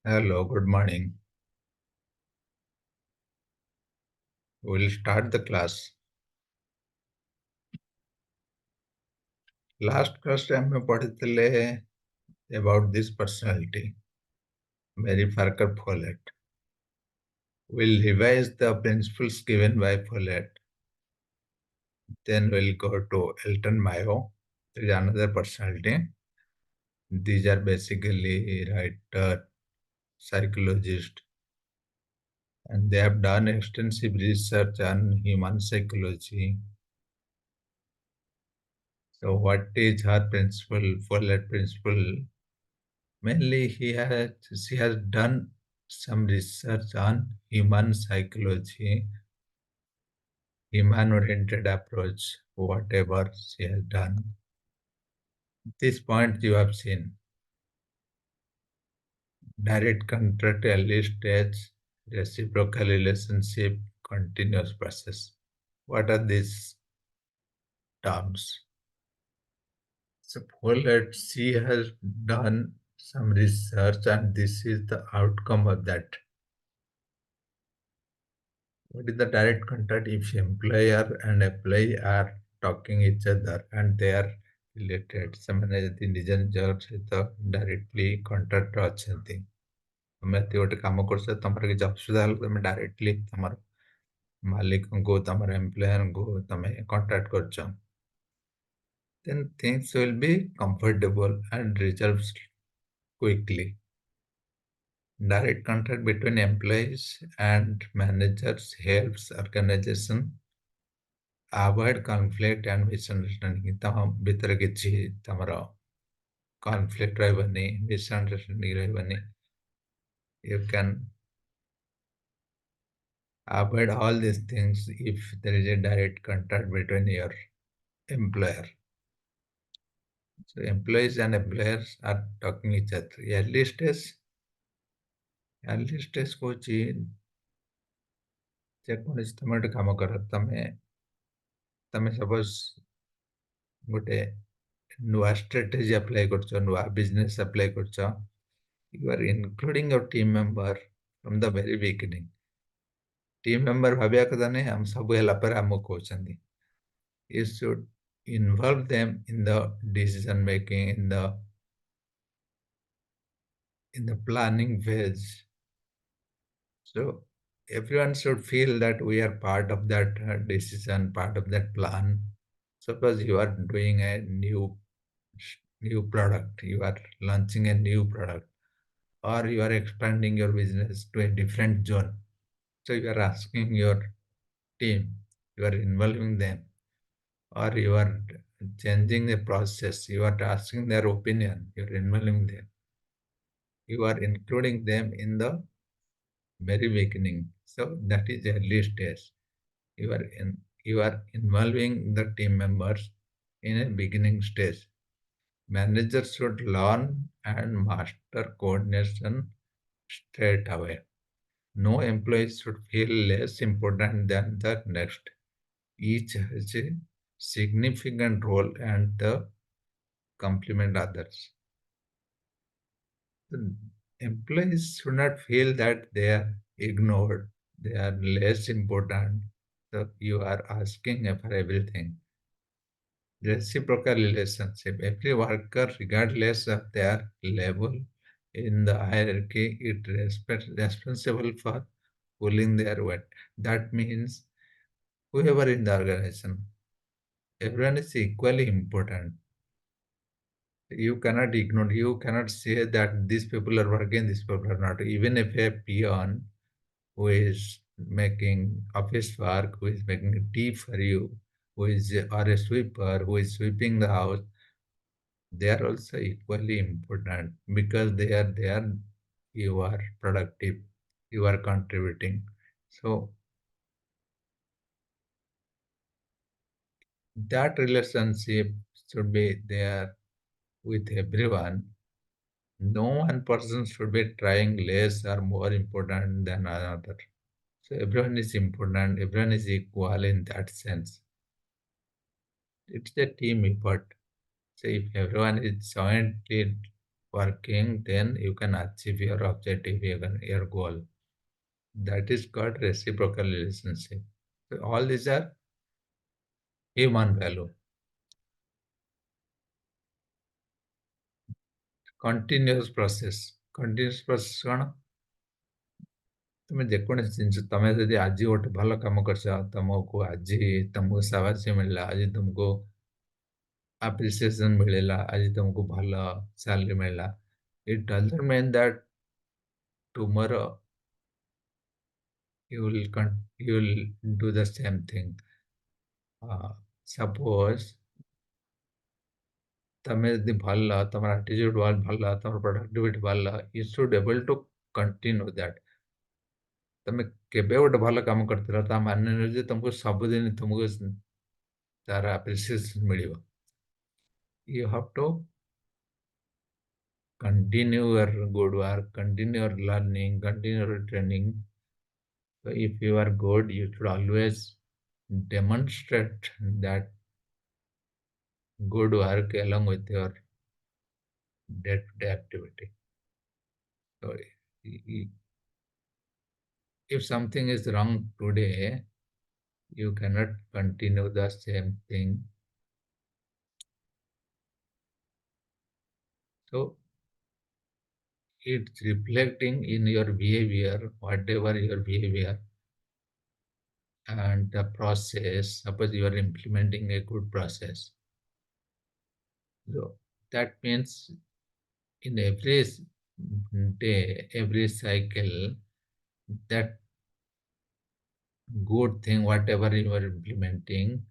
Hello, good morning. We'll start the class. Last class ଆମେ ପଢିଥିଲେ about this personality, Mary Parker Follett. We'll revise the principles given by Follett. Then we'll go to Elton Mayo. There is another personality. These are basically writer, psychologist, and they have done extensive research on human psychology. So, what is her principle, Follett principle? Mainly, she has done some research on human psychology, human-oriented approach, whatever she has done. This point you have seen. Direct contract, early stage, reciprocal relationship, continuous process. What are these terms? Suppose that she has done some research and this is the outcome of that. What is the direct contact if employer and employee are talking each other and they are related? ସେମାନେ ଯଦି ନିଜ ନିଜ ସହିତ directly କଣ୍ଟାକ୍ଟରେ ଅଛନ୍ତି, ତମେ ଯଦି ଗୋଟେ କାମ କରୁଛ ତମର କିଛି ଅସୁବିଧା ହେଲେ ତମେ ଡାଇରେକ୍ଟଲି ତମର ମାଲିକଙ୍କୁ ତମର ଏମ୍ପ୍ଲୟରଙ୍କୁ ତମେ କଣ୍ଟାକ୍ଟ କରୁଛ, then things will be comfortable and resolved quickly. Direct contact between employees and managers helps organization avoid conflict and misunderstanding. ତମ ଭିତରେ କିଛି ତମର conflict ରହିବନି, misunderstanding ରହିବନି. You can avoid all these things if there is a direct contact between your employer. So employees and employers are talking each other. early stage କହୁଛି ଯେକୌଣସି ତମେ ଗୋଟେ କାମ କର, ତମେ ତମେ ସପୋଜ ଗୋଟେ ନୂଆ ଷ୍ଟ୍ରାଟେଜି ଆପ୍ଲାଏ କରୁଛ, ନୂଆ ବିଜନେସ୍ ଆପ୍ଲାଏ କରୁଛ, you are including your team member from the very beginning. Team member ଭାବିବା କଥା ନାହିଁ ଆମ ସବୁ ହେଲା ପରେ ଆମକୁ କହୁଛନ୍ତି. You should involve them in the decision making, in the planning phase. So everyone should feel that we are part of that decision, part of that plan. Suppose you are doing a new product, you are launching a new product, or you are expanding your business to a different zone. So you are asking your team, you are involving them, or you are changing the process, you are asking their opinion, you are involving them. You are including them in the very beginning. So that is early stage. You are involving the team members in a beginning stage. Managers should learn and master coordination straight away. No employee should feel less important than the next. Each has a significant role and the complement others. The employees should not feel that they are ignored, they are less important. So you are asking for everything. Reciprocal relationship. Every worker, regardless of their level in the hierarchy, is responsible for pulling their weight. That means whoever in the organization, everyone is equally important. You cannot ignore, you cannot say that these people are working, these people are not. Even if a peon who is making office work, who is making a tea for you, who is or a sweeper who is sweeping the house, they are also equally important because you are productive, you are contributing. So that relationship should be there with everyone. No one person should be trying less or more important than another. So everyone is important, everyone is equal in that sense. It's a team effort. So if everyone is jointly working, then you can achieve your objective, your goal. That is called reciprocal relationship. So all these are human value. Continuous process. Continuous process କ'ଣ? ତୁମେ ଯେକୌଣସି ଜିନିଷ ତମେ ଯଦି ଆଜି ଗୋଟେ ଭଲ କାମ କରିଛ ତମକୁ ଆଜି ତମକୁ ସାବାସି ମିଳିଲା ଆଜି ତୁମକୁ appreciation ମିଳିଲା ଆଜି ତୁମକୁ ଭଲ salary ମିଳିଲା it doesn't mean that tomorrow you will do the same thing. Suppose ତମେ ଯଦି ଭଲ ତମର attitude ଭଲ ତମର productivity ଭଲ you should able to continue that. ତମେ କେବେ ଗୋଟେ ଭଲ କାମ କରିଥିଲ ତା ମାନେ ନୁହେଁ ଯେ ତମକୁ ସବୁଦିନ ତୁମକୁ ତାର appreciation ମିଳିବ. You have to continue your good work, continue your learning, continue your training. So if you are good, you should always demonstrate that good work along with your day-to-day activity. So if something is wrong today, you cannot continue the same thing. So it's reflecting in your behavior, whatever your behavior and the process. Suppose you are implementing a good process. So that means in every day, every cycle, that good thing, whatever you are implementing,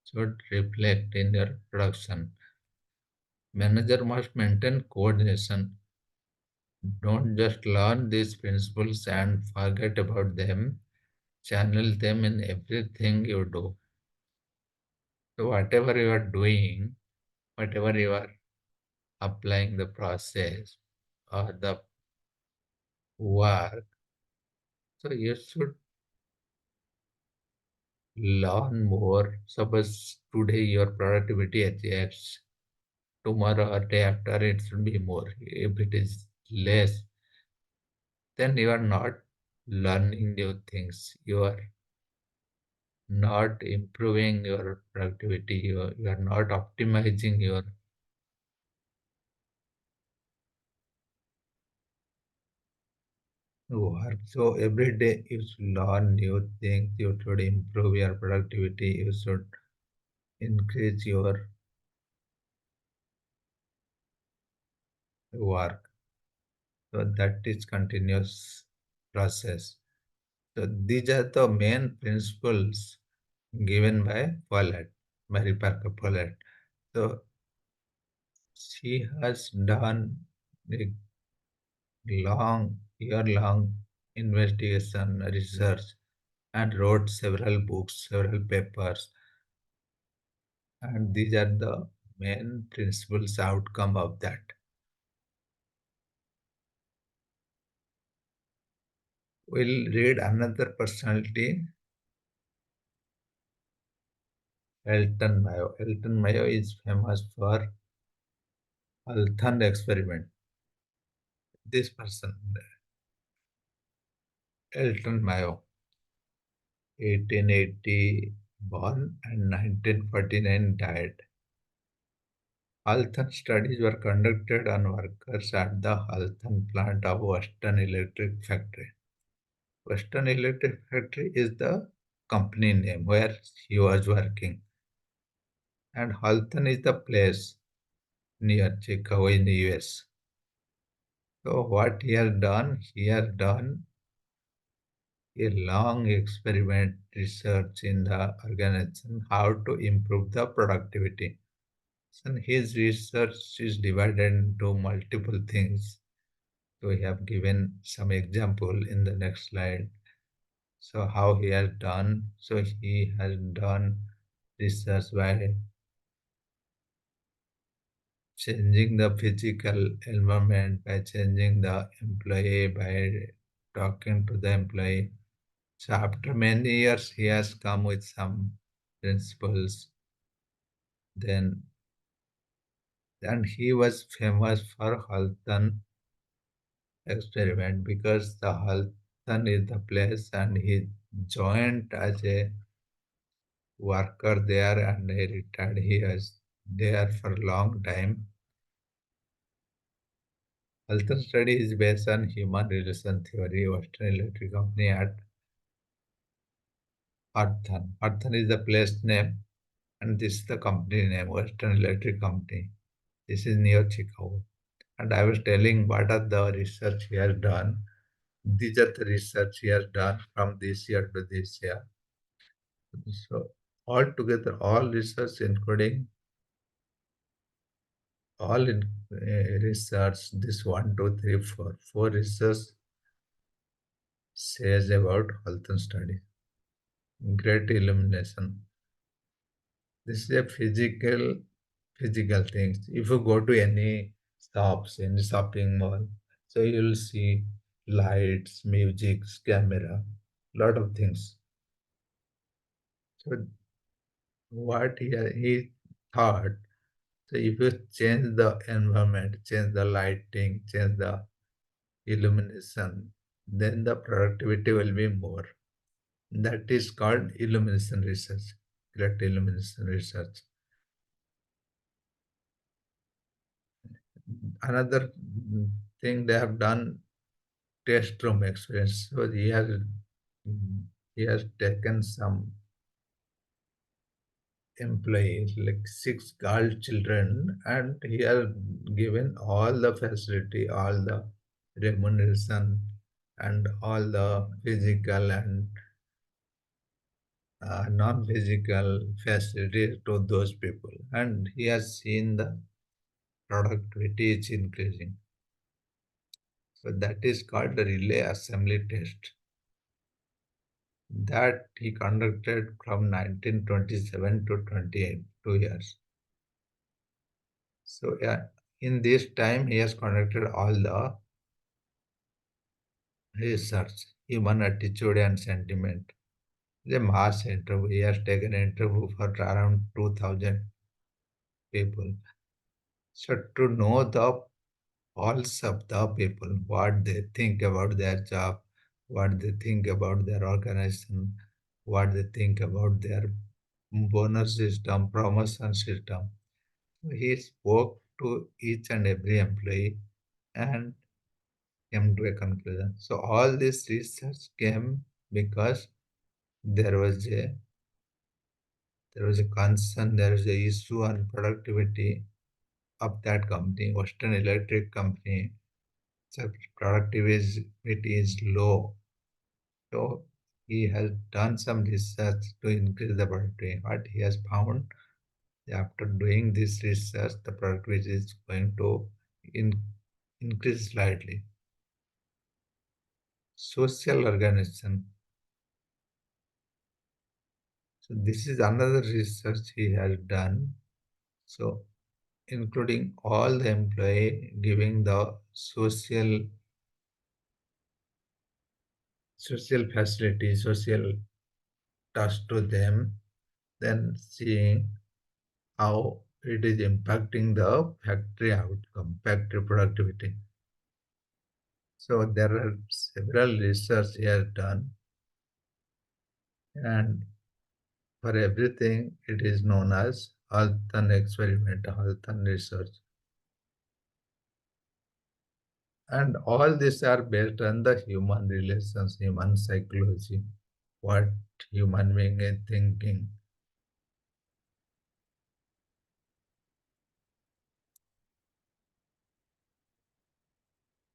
should reflect in your production. Manager must maintain coordination. Don't just learn these principles and forget about them. Channel them in everything you do. So whatever you are doing, whatever you are applying the process or the work, so you should learn more. Suppose today your productivity is X, tomorrow or day after it should be more. If it is less, then you are not learning new things. You are not improving your productivity. You are not optimizing your work. So every day you should learn new things. You should improve your productivity. You should increase your work. So that is continuous process. So these are the main principles given by Follett, Mary Parker Follett. So she has done a year-long investigation, research, and wrote several books, several papers. And these are the main principles outcome of that. We'll read another personality, Elton Mayo. Elton Mayo is famous for Alton experiment. This person, Elton Mayo, 1880 born and 1949 died. Alton studies were conducted on workers at the Alton plant of Western Electric Factory. Western Electric Factory is the company name where he was working. And Halton is the place near Chicago in the US. So what he has done? He has done a long experiment research in the organization how to improve the productivity. So his research is divided into multiple things. So we have given some example in the next slide. So how he has done? So he has done research by changing the physical environment, by changing the employee, by talking to the employee. So after many years, he has come with some principles. Then And he was famous for Halton experiment because the Halton is the place and he joined as a worker there and he retired. He was there for a long time. Halton study is based on human relation theory, Western Electric Company at Halton. Halton is the place name and this is the company name, Western Electric Company. This is near Chicago. And I was telling what are the research he has done. These are the research he has done from this year to this year. So altogether, all research, including all in research, this one, two, three, four research says about health and study. Great illumination. This is a physical things. If you go to any shops, any shopping mall, so you'll see lights, music, camera, lot of things. So what he thought, so if you change the environment, change the lighting, change the illumination, then the productivity will be more. That is called illumination research, great illumination research. Another thing they have done test room experience. So he has taken some employees, like six girl children, and he has given all the facility, all the remuneration, and all the physical and non-physical facilities to those people. And he has seen the productivity is increasing. So that is called the relay assembly test that he conducted from 1927 to 28, 2 years. So yeah, in this time he has conducted all the research, human attitude and sentiment. The mass interview, he has taken interview for around 2000 people. So to know the pulse of the people, what they think about their job, what they think about their organization, what they think about their bonus system, promotion system. He spoke to each and every employee and came to a conclusion. So all this research came because there was a there was a concern, there was a issue on productivity of that company, Western Electric Company. So productivity is low. So he has done some research to increase the productivity. What he has found after doing this research, the productivity is going to in, increase slightly. Social organization. So this is another research he has done. So including all the employee giving the social facility, social task to them, then seeing how it is impacting the factory outcome, factory productivity. So there are several research he has done, and for everything it is known as Halton experiment, Halton research. And all these are based on the human relations, human psychology, what human being is thinking.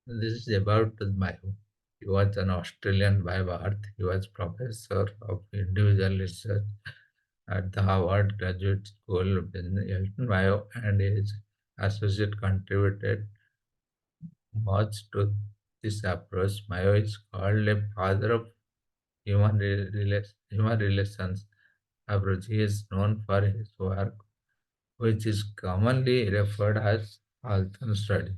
This is about Mayo. He was an Australian by birth. He was professor of individual research at the Harvard Graduate School in Elton, Mayo, and his associate contributed much to this approach. Mayo is called a father of human relations approach. He is known for his work, which is commonly referred as Alton study.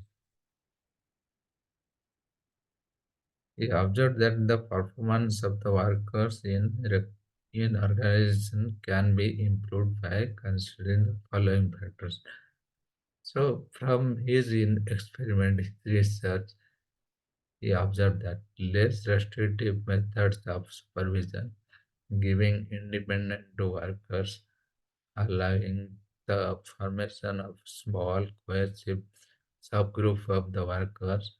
He observed that the performance of the workers in organization can be improved by considering the following factors. So, from his experiment, his research, he observed that less restrictive methods of supervision, giving independent to workers, allowing the formation of small cohesive subgroup of the workers,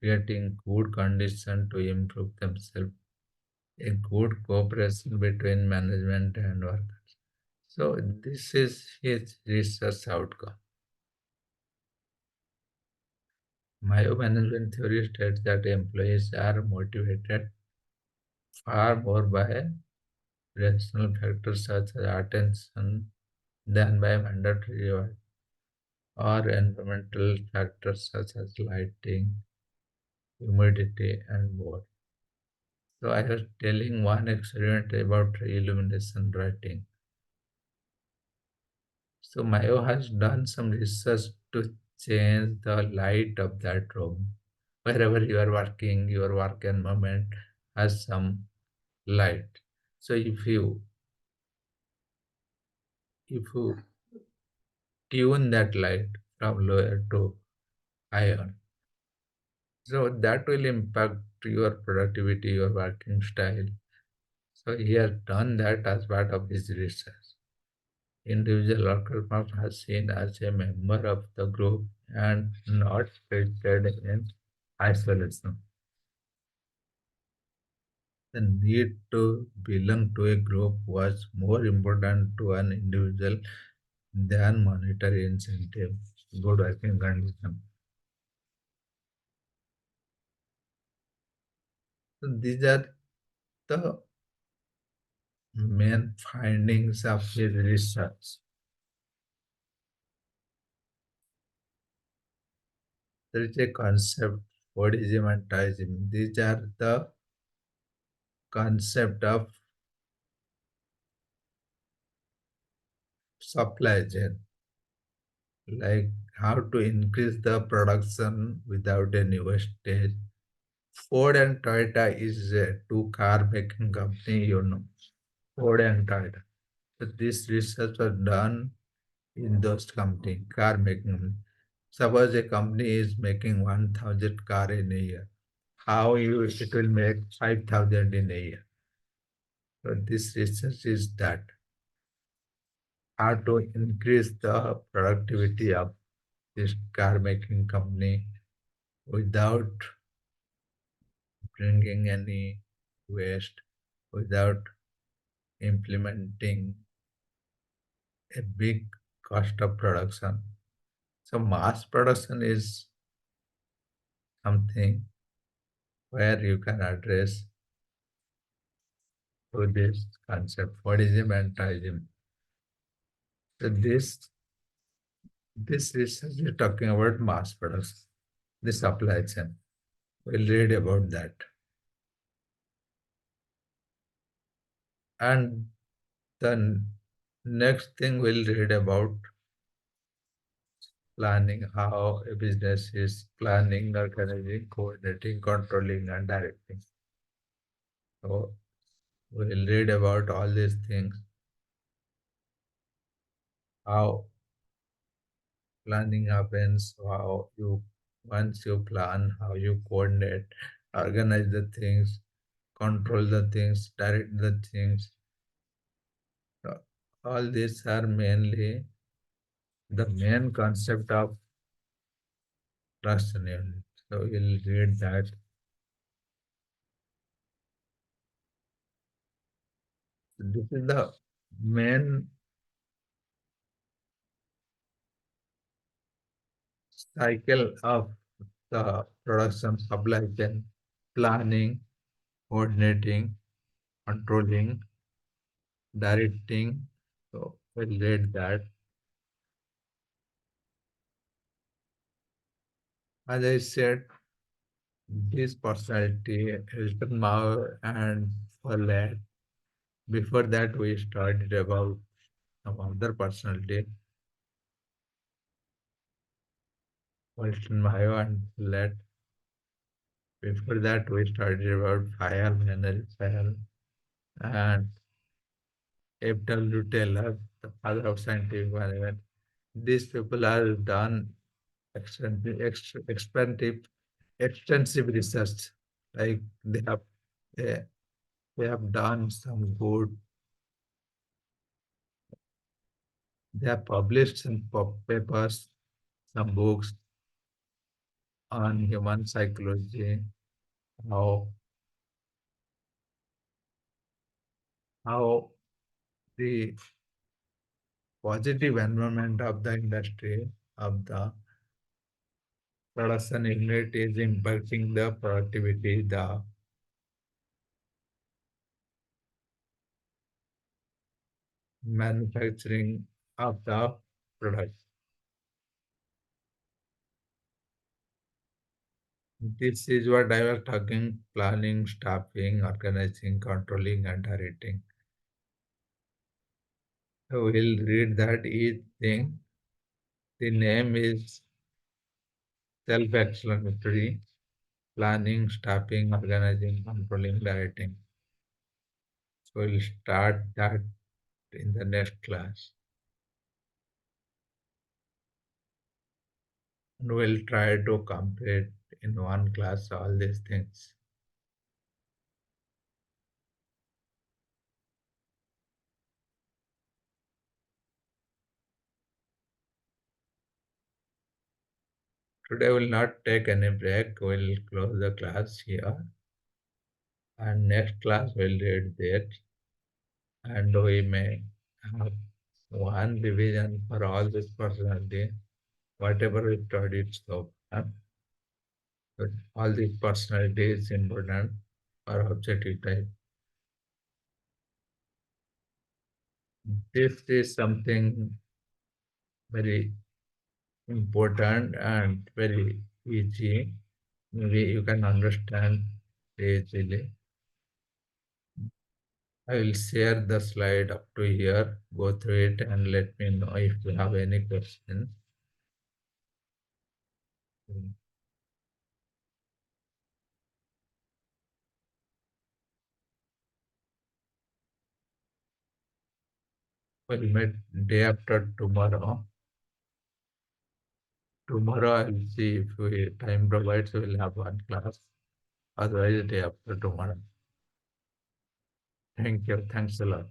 creating good conditions to improve themselves, a good cooperation between management and workers. So this is his research outcome. Management theory states that employees are motivated far more by rational factors such as attention than by mandatory or environmental factors such as lighting, humidity, and more. So I was telling one experiment about illumination writing. So Mayo has done some research to change the light of that room. Wherever you are working, your work environment has some light. So if you tune that light from lower to higher, so that will impact your productivity, your working style. So he has done that as part of his research. Individual local firm has seen as a member of the group and not treated in isolation. The need to belong to a group was more important to an individual than monetary incentive, good working condition. So these are the main findings of his research. There is a concept, Buddhism and Taoism. These are the concept of supply chain, like how to increase the production without any wastage. Ford and Toyota is two car making company, Ford and Toyota. So this research was done in those company, car making company. Suppose a company is making 1,000 car in a year. How it will make 5,000 in a year. So this research is that how to increase the productivity of this car making company without bringing any waste, without implementing a big cost of production. So mass production is something where you can address to this concept, Buddhism and Taoism. So this research is talking about mass production, the supply chain. We'll read about that. And the next thing we'll read about planning, how a business is planning, organizing, coordinating, controlling, and directing. So we'll read about all these things, how planning happens, how you once you plan, how you coordinate, organize the things, control the things, direct the things. So all these are mainly the main concept of trust and unity. So we'll read that. This is the main cycle of the production supply chain, planning, coordinating, controlling, directing. So we'll read that. As I said, this personality, Hilton Mao and Follett. Before that, we studied about some other personality, Hilton Mao and Follett. Before that, we studied about Fayal, Henry Fayal, and F.W. Taylor, the father of scientific management. These people have done extensive, extensive research. Like they, they have done some good. They have published some papers, some books on human psychology, how how the positive environment of the industry of the production unit is impacting the productivity, the manufacturing of the product. This is what I was talking: planning, staffing, organizing, controlling, and directing. So we'll read that each thing. The name is self-explanatory: planning, staffing, organizing, controlling, directing. So we'll start that in the next class. And we'll try to complete in one class all these things. Today we'll not take any break. We'll close the class here. And next class we'll read that. And we may have one division for all this personality, whatever we studied so far. But all these personality is important for objective type. This is something very important and very easy. Maybe you can understand easily. I will share the slide up to here. Go through it and let me know if you have any questions. We'll meet day after tomorrow. Tomorrow I'll see if we time provides, we'll have one class. Otherwise, day after tomorrow. Thank you. Thanks a lot.